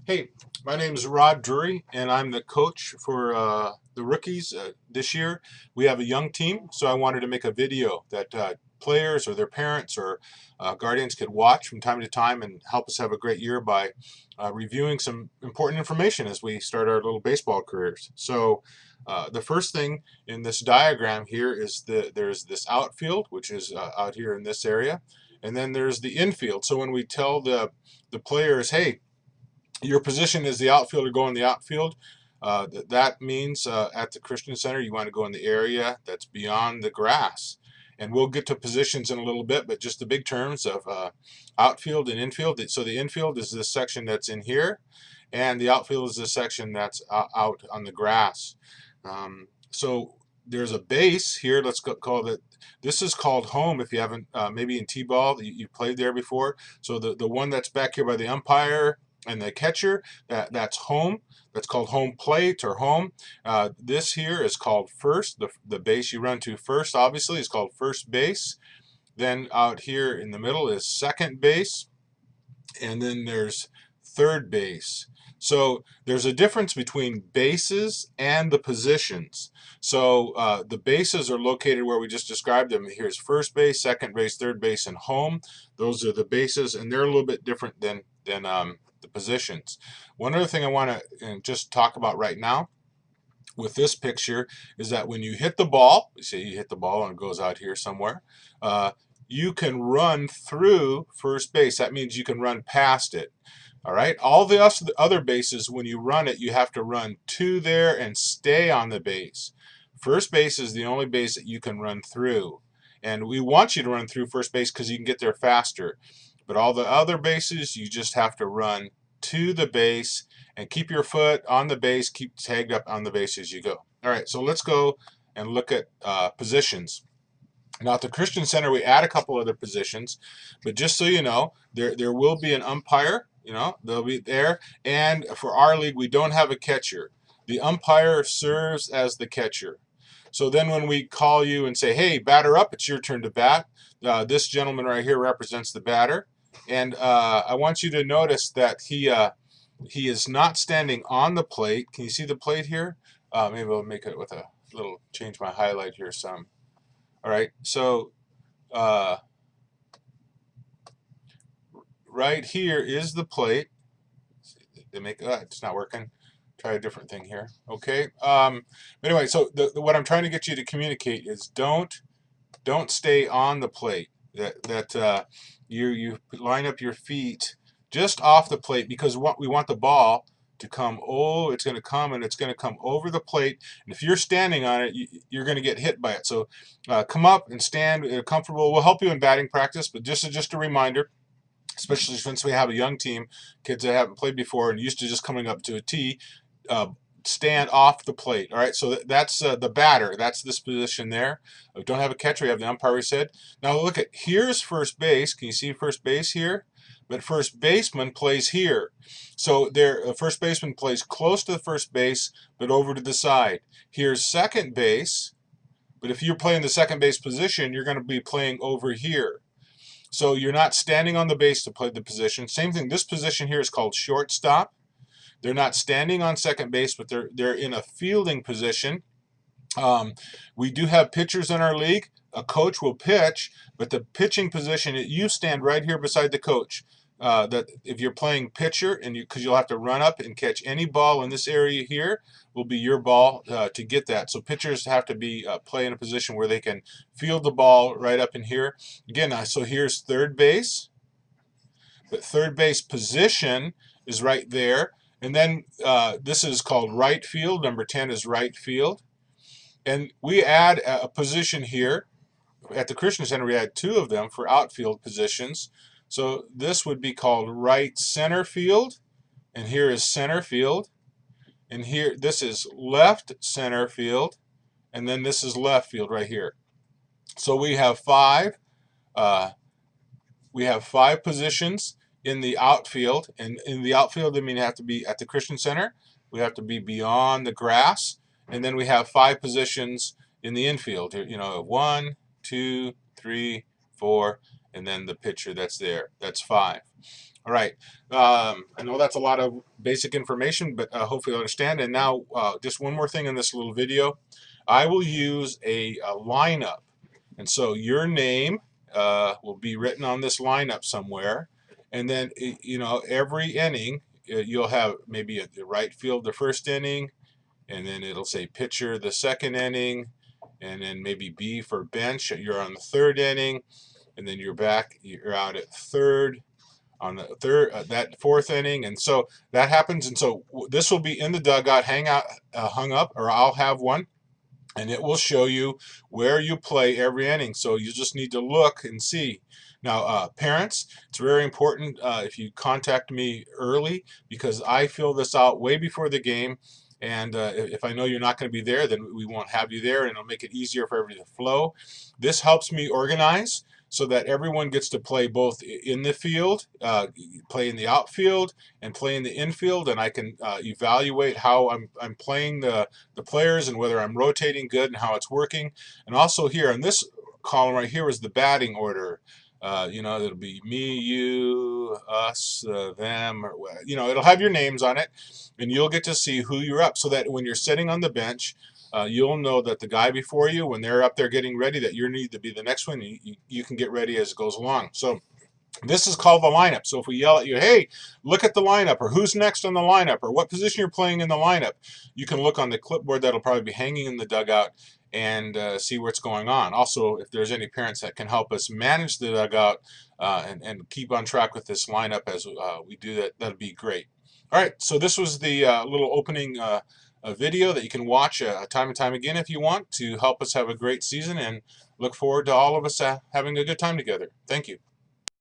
Hey, my name is Rod Drury, and I'm the coach for the rookies this year. We have a young team, so I wanted to make a video that players or their parents or guardians could watch from time to time and help us have a great year by reviewing some important information as we start our little baseball careers. So, the first thing in this diagram here is there's this outfield, which is out here in this area, and then there's the infield. So when we tell the players, hey, your position is the outfielder, go in the outfield. That means at the Christian Center you want to go in the area that's beyond the grass. And we'll get to positions in a little bit, but just the big terms of outfield and infield. So the infield is this section that's in here, and the outfield is this section that's out on the grass. So there's a base here. Let's call it. This is called home. If you haven't, maybe in T-ball you played there before. So the one that's back here by the umpire and the catcher, that's home. That's called home plate or home. This here is called first. The base you run to first, obviously, is called first base. Then out here in the middle is second base, and then there's third base. So there's a difference between bases and the positions. So the bases are located where we just described them. Here's first base, second base, third base, and home. Those are the bases, and they're a little bit different than the positions. One other thing I want to just talk about right now with this picture is that when you hit the ball, say you hit the ball and it goes out here somewhere, you can run through first base. That means you can run past it. All right. All the other bases, when you run it, you have to run to there and stay on the base. First base is the only base that you can run through. And we want you to run through first base because you can get there faster. But all the other bases, you just have to run to the base and keep your foot on the base, keep tagged up on the base as you go. All right, so let's go and look at positions. Now at the Christian Center, we add a couple other positions, but just so you know, there will be an umpire. They'll be there. And for our league, we don't have a catcher. The umpire serves as the catcher. So then when we call you and say, hey, batter up, it's your turn to bat. This gentleman right here represents the batter. And I want you to notice that he is not standing on the plate. Can you see the plate here? Maybe I'll make it with a little, change my highlight here some. All right, so right here is the plate. They make it's not working. Try a different thing here. Okay. But anyway, so what I'm trying to get you to communicate is don't stay on the plate. You line up your feet just off the plate because we want the ball to come. Oh, it's going to come and it's going to come over the plate. And if you're standing on it, you're going to get hit by it. So come up and stand comfortable. We'll help you in batting practice, but just a reminder, especially since we have a young team, kids that haven't played before and used to just coming up to a tee, stand off the plate. All right, so that's the batter. That's this position there. We don't have a catcher. We have the umpire, we said. Now look at, here's first base. Can you see first base here? But first baseman plays here. So first baseman plays close to the first base, but over to the side. Here's second base, but if you're playing the second base position, you're going to be playing over here. So you're not standing on the base to play the position. Same thing, this position here is called shortstop. They're not standing on second base, but they're in a fielding position. We do have pitchers in our league. A coach will pitch, but the pitching position, you stand right here beside the coach. That if you're playing pitcher, and because you'll have to run up and catch any ball in this area here, will be your ball to get that. So pitchers have to be play in a position where they can field the ball right up in here. Again, so here's third base, but third base position is right there. And then this is called right field. Number 10 is right field. And we add a position here. At the Christian Center, we had two of them for outfield positions. So this would be called right center field. And here is center field. And here, this is left center field. And then this is left field right here. So we have five positions in the outfield, and in the outfield, I mean, you have to be at the Christian Center. We have to be beyond the grass, and then we have five positions in the infield. 1, 2, 3, 4, and then the pitcher that's there. That's 5. All right. I know that's a lot of basic information, but hopefully you'll understand. And now, just one more thing in this little video. I will use a lineup. And so your name will be written on this lineup somewhere. And then, every inning, you'll have maybe at the right field the first inning, and then it'll say pitcher the second inning, and then maybe B for bench. You're on the third inning, and then you're out at third on the third that fourth inning, and so that happens. And so this will be in the dugout, hung up, or I'll have one, and it will show you where you play every inning. So you just need to look and see. Now, parents, it's very important if you contact me early, because I fill this out way before the game. And if I know you're not going to be there, then we won't have you there, and it'll make it easier for everybody to flow. This helps me organize so that everyone gets to play both in the field, play in the outfield, and play in the infield, and I can evaluate how I'm playing the players and whether I'm rotating good and how it's working. And also here in this column right here is the batting order. It'll be me, you, us, them, or it'll have your names on it, and you'll get to see who you're up, so that when you're sitting on the bench, you'll know that the guy before you, when they're up there getting ready, that you need to be the next one. You can get ready as it goes along. So this is called the lineup. So if we yell at you, hey, look at the lineup, or who's next on the lineup, or what position you're playing in the lineup, you can look on the clipboard that'll probably be hanging in the dugout and see what's going on. Also, if there's any parents that can help us manage the dugout and keep on track with this lineup as we do that, that'd be great. All right, so this was the little opening video that you can watch time and time again if you want, to help us have a great season, and look forward to all of us having a good time together. Thank you.